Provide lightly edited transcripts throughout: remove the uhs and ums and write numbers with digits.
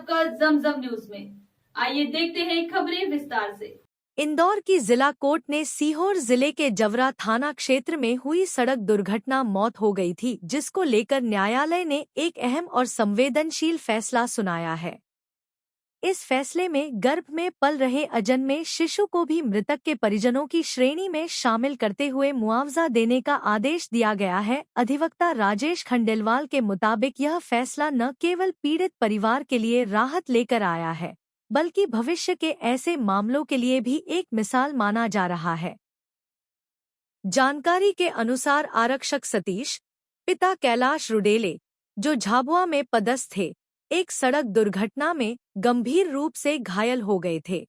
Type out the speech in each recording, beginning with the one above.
आपका जमजम न्यूज में। आइए देखते हैं खबरें विस्तार से। इंदौर की जिला कोर्ट ने सीहोर जिले के जवरा थाना क्षेत्र में हुई सड़क दुर्घटना मौत हो गई थी, जिसको लेकर न्यायालय ने एक अहम और संवेदनशील फैसला सुनाया है। इस फैसले में गर्भ में पल रहे अजन्मे शिशु को भी मृतक के परिजनों की श्रेणी में शामिल करते हुए मुआवजा देने का आदेश दिया गया है। अधिवक्ता राजेश खंडेलवाल के मुताबिक यह फैसला न केवल पीड़ित परिवार के लिए राहत लेकर आया है, बल्कि भविष्य के ऐसे मामलों के लिए भी एक मिसाल माना जा रहा है। जानकारी के अनुसार आरक्षक सतीश, पिता कैलाश रुडेले, जो झाबुआ में पदस्थ थे, एक सड़क दुर्घटना में गंभीर रूप से घायल हो गए थे।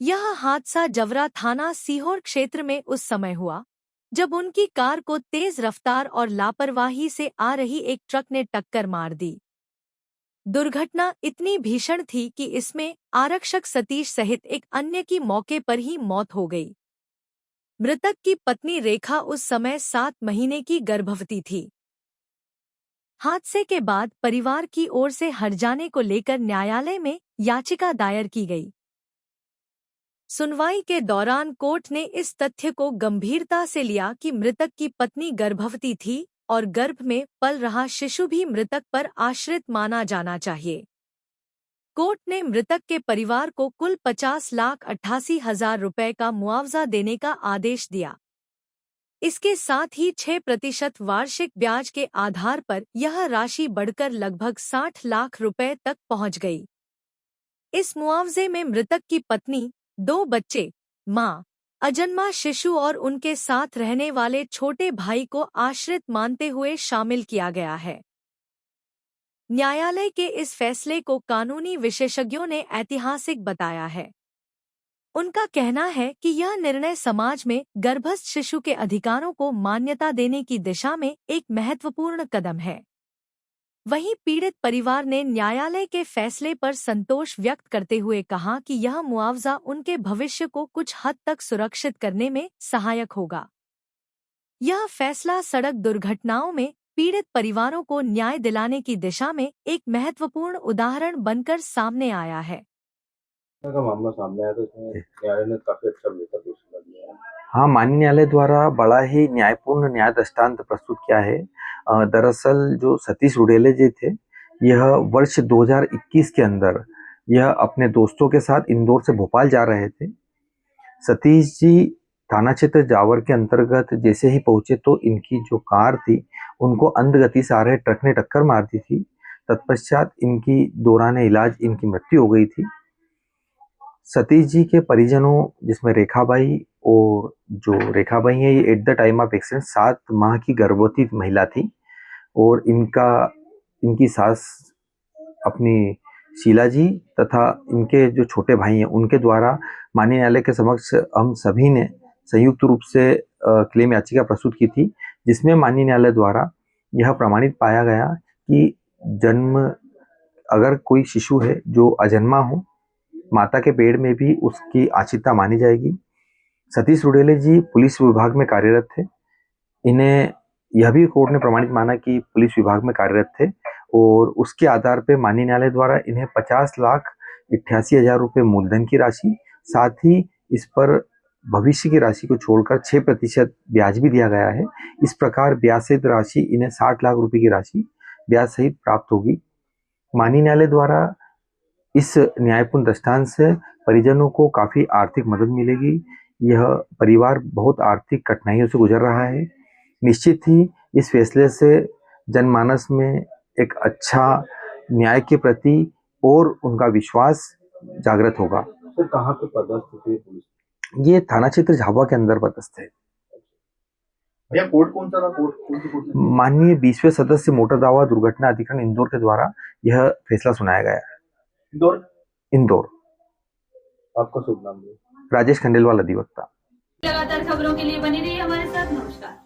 यह हादसा जवरा थाना सीहोर क्षेत्र में उस समय हुआ जब उनकी कार को तेज रफ्तार और लापरवाही से आ रही एक ट्रक ने टक्कर मार दी। दुर्घटना इतनी भीषण थी कि इसमें आरक्षक सतीश सहित एक अन्य की मौके पर ही मौत हो गई। मृतक की पत्नी रेखा उस समय 7 महीने की गर्भवती थी। हादसे के बाद परिवार की ओर से हर्जाने को लेकर न्यायालय में याचिका दायर की गई। सुनवाई के दौरान कोर्ट ने इस तथ्य को गंभीरता से लिया कि मृतक की पत्नी गर्भवती थी और गर्भ में पल रहा शिशु भी मृतक पर आश्रित माना जाना चाहिए। कोर्ट ने मृतक के परिवार को कुल 50,88,000 रुपए का मुआवजा देने का आदेश दिया। इसके साथ ही 6% वार्षिक ब्याज के आधार पर यह राशि बढ़कर लगभग 60 लाख रुपए तक पहुंच गई। इस मुआवजे में मृतक की पत्नी, 2 बच्चे, मां, अजन्मा शिशु और उनके साथ रहने वाले छोटे भाई को आश्रित मानते हुए शामिल किया गया है। न्यायालय के इस फैसले को कानूनी विशेषज्ञों ने ऐतिहासिक बताया है। उनका कहना है कि यह निर्णय समाज में गर्भस्थ शिशु के अधिकारों को मान्यता देने की दिशा में एक महत्वपूर्ण कदम है। वहीं पीड़ित परिवार ने न्यायालय के फैसले पर संतोष व्यक्त करते हुए कहा कि यह मुआवजा उनके भविष्य को कुछ हद तक सुरक्षित करने में सहायक होगा। यह फैसला सड़क दुर्घटनाओं में पीड़ित परिवारों को न्याय दिलाने की दिशा में एक महत्वपूर्ण उदाहरण बनकर सामने आया है। का मामला सामने आया तो इसमें न्यायालय ने काफी अच्छा बेहतर फैसला दिया है। हाँ, माननीय न्यायालय द्वारा बड़ा ही न्यायपूर्ण न्याय दृष्टांत प्रस्तुत किया है। दरअसल जो सतीश रुडेले जी थे, यह वर्ष 2021 के अंदर यह अपने दोस्तों के साथ इंदौर से भोपाल जा रहे थे। सतीश जी थाना क्षेत्र जावर के अंतर्गत जैसे ही पहुंचे तो इनकी जो कार थी उनको अंध गति से आ रहे ट्रक ने टक्कर मार दी थी। तत्पश्चात इनकी दौरान इलाज इनकी मृत्यु हो गई थी। सतीश जी के परिजनों, जिसमें रेखाबाई, और जो रेखाबाई है ये at the time of accident 7 माह की गर्भवती महिला थी, और इनकी सास अपनी शीला जी तथा इनके जो छोटे भाई हैं उनके द्वारा माननीय न्यायालय के समक्ष हम सभी ने संयुक्त रूप से क्लेम याचिका प्रस्तुत की थी, जिसमें माननीय न्यायालय द्वारा यह प्रमाणित पाया गया कि अगर कोई शिशु है जो अजन्मा हो, माता के पेट में भी उसकी आश्रितता मानी जाएगी। सतीश रुडेले जी पुलिस विभाग में कार्यरत थे। इन्हें यह भी कोर्ट ने प्रमाणित माना कि पुलिस विभाग में कार्यरत थे, और उसके आधार पर माननीय न्यायालय द्वारा इन्हें 50,88,000 रुपये मूलधन की राशि, साथ ही इस पर भविष्य की राशि को छोड़कर 6% ब्याज भी दिया गया है। इस प्रकार ब्याज सहित राशि इन्हें 60 लाख रुपए की राशि ब्याज सहित प्राप्त होगी। माननीय न्यायालय द्वारा इस न्यायपूर्ण दृष्टांत से परिजनों को काफी आर्थिक मदद मिलेगी। यह परिवार बहुत आर्थिक कठिनाइयों से गुजर रहा है। निश्चित ही इस फैसले से जनमानस में एक अच्छा न्याय के प्रति और उनका विश्वास जागृत होगा। तो कहाँ पे पदस्थ थे पुलिस? ये थाना क्षेत्र झाबुआ के अंदर पदस्थ है। भैया कोर्ट कौन सा था? कोर्ट माननीय 20वें सदस्य मोटर दावा दुर्घटना अधिकरण इंदौर के द्वारा यह फैसला सुनाया गया है। इंदौर। आपका शुभ नाम? राजेश खंडेलवाल, अधिवक्ता। लगातार खबरों के लिए बने रहिए हमारे साथ। नमस्कार।